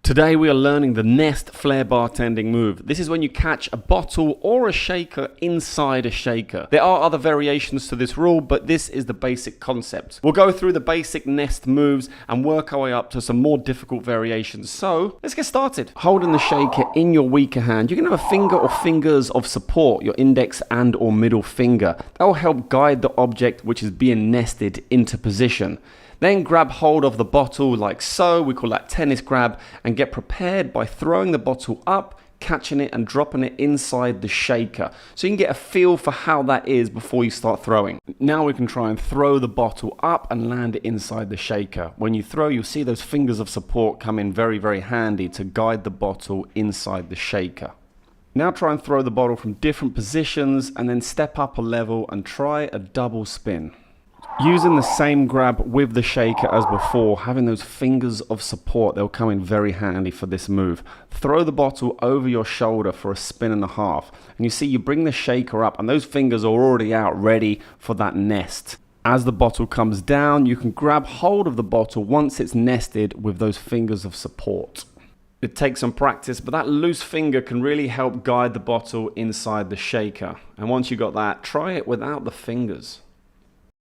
Today we are learning the Nest Flair bartending move. This is when you catch a bottle or a shaker inside a shaker. There are other variations to this rule, but this is the basic concept. We'll go through the basic Nest moves and work our way up to some more difficult variations. So let's get started. Holding the shaker in your weaker hand, you can have a finger or fingers of support, your index and or middle finger. That will help guide the object which is being nested into position. Then grab hold of the bottle like so, we call that tennis grab, and get prepared by throwing the bottle up, catching it and dropping it inside the shaker. So you can get a feel for how that is before you start throwing. Now we can try and throw the bottle up and land it inside the shaker. When you throw, you'll see those fingers of support come in very, very handy to guide the bottle inside the shaker. Now try and throw the bottle from different positions and then step up a level and try a double spin. Using the same grab with the shaker as before, having those fingers of support, they'll come in very handy for this move. Throw the bottle over your shoulder for a spin and a half. And you see you bring the shaker up and those fingers are already out ready for that nest. As the bottle comes down, you can grab hold of the bottle once it's nested with those fingers of support. It takes some practice, but that loose finger can really help guide the bottle inside the shaker. And once you got that, try it without the fingers.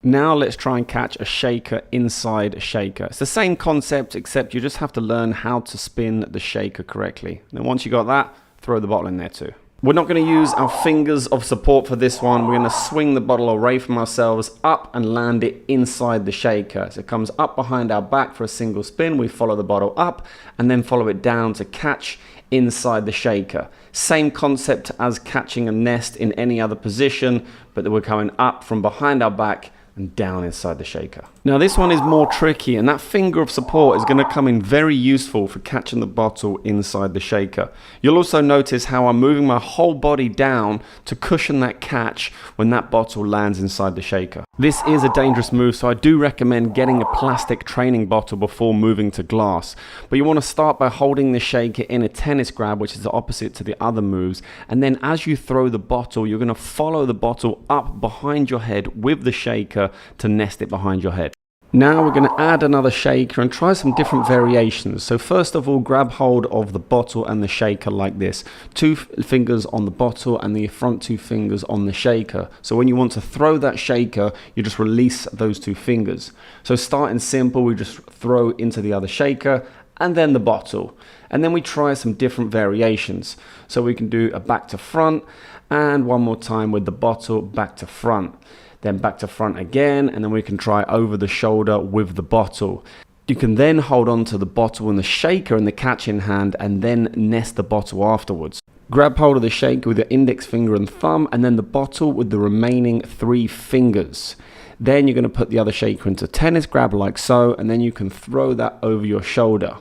Now let's try and catch a shaker inside a shaker. It's the same concept, except you just have to learn how to spin the shaker correctly. Then once you got that, throw the bottle in there too. We're not going to use our fingers of support for this one. We're going to swing the bottle away from ourselves up and land it inside the shaker. So it comes up behind our back for a single spin. We follow the bottle up and then follow it down to catch inside the shaker. Same concept as catching a nest in any other position, but we're coming up from behind our back and down inside the shaker. Now this one is more tricky, and that finger of support is going to come in very useful for catching the bottle inside the shaker. You'll also notice how I'm moving my whole body down to cushion that catch when that bottle lands inside the shaker. This is a dangerous move, so I do recommend getting a plastic training bottle before moving to glass. But you want to start by holding the shaker in a tennis grab, which is the opposite to the other moves, and then as you throw the bottle, you're going to follow the bottle up behind your head with the shaker to nest it behind your head. Now we're going to add another shaker and try some different variations. So first of all, grab hold of the bottle and the shaker like this. Two fingers on the bottle and the front two fingers on the shaker. So when you want to throw that shaker, you just release those two fingers. So starting simple, we just throw into the other shaker and then the bottle. And then we try some different variations. So we can do a back to front and one more time with the bottle back to front. Then back to front again, and then we can try over the shoulder with the bottle. You can then hold on to the bottle and the shaker in the catch in hand and then nest the bottle afterwards. Grab hold of the shaker with your index finger and thumb and then the bottle with the remaining three fingers. Then you're going to put the other shaker into tennis grab like so, and then you can throw that over your shoulder.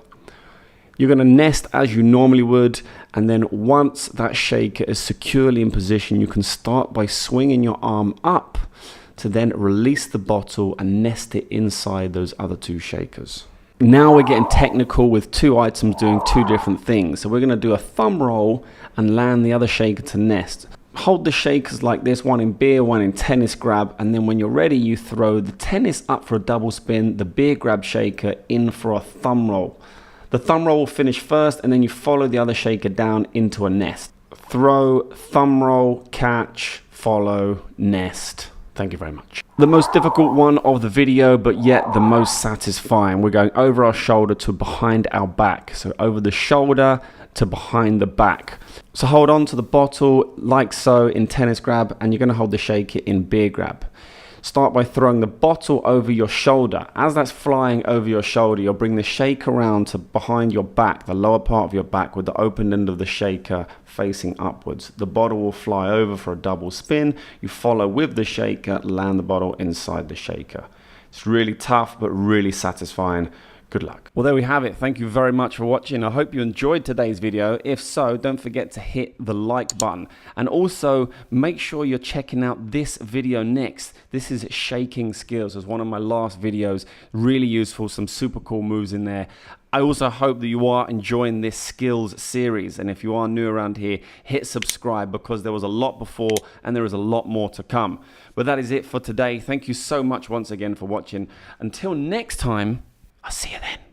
You're going to nest as you normally would, and then once that shaker is securely in position, you can start by swinging your arm up to then release the bottle and nest it inside those other two shakers. Now we're getting technical with two items doing two different things. So we're going to do a thumb roll and land the other shaker to nest. Hold the shakers like this, one in beer, one in tennis grab, and then when you're ready, you throw the tennis up for a double spin, the beer grab shaker in for a thumb roll. The thumb roll will finish first, and then you follow the other shaker down into a nest. Throw, thumb roll, catch, follow, nest. Thank you very much. The most difficult one of the video, but yet the most satisfying. We're going over our shoulder to behind our back. So over the shoulder to behind the back. So hold on to the bottle like so in tennis grab, and you're going to hold the shaker in beer grab. Start by throwing the bottle over your shoulder. As that's flying over your shoulder, you'll bring the shaker around to behind your back, the lower part of your back, with the open end of the shaker facing upwards. The bottle will fly over for a double spin. You follow with the shaker, land the bottle inside the shaker. It's really tough, but really satisfying. Good luck. Well, there we have it. Thank you very much for watching. I hope you enjoyed today's video. If so, don't forget to hit the like button. And also, make sure you're checking out this video next. This is shaking skills. It's one of my last videos. Really useful. Some super cool moves in there. I also hope that you are enjoying this skills series. And if you are new around here, hit subscribe because there was a lot before and there is a lot more to come. But that is it for today. Thank you so much once again for watching. Until next time, I'll see you then.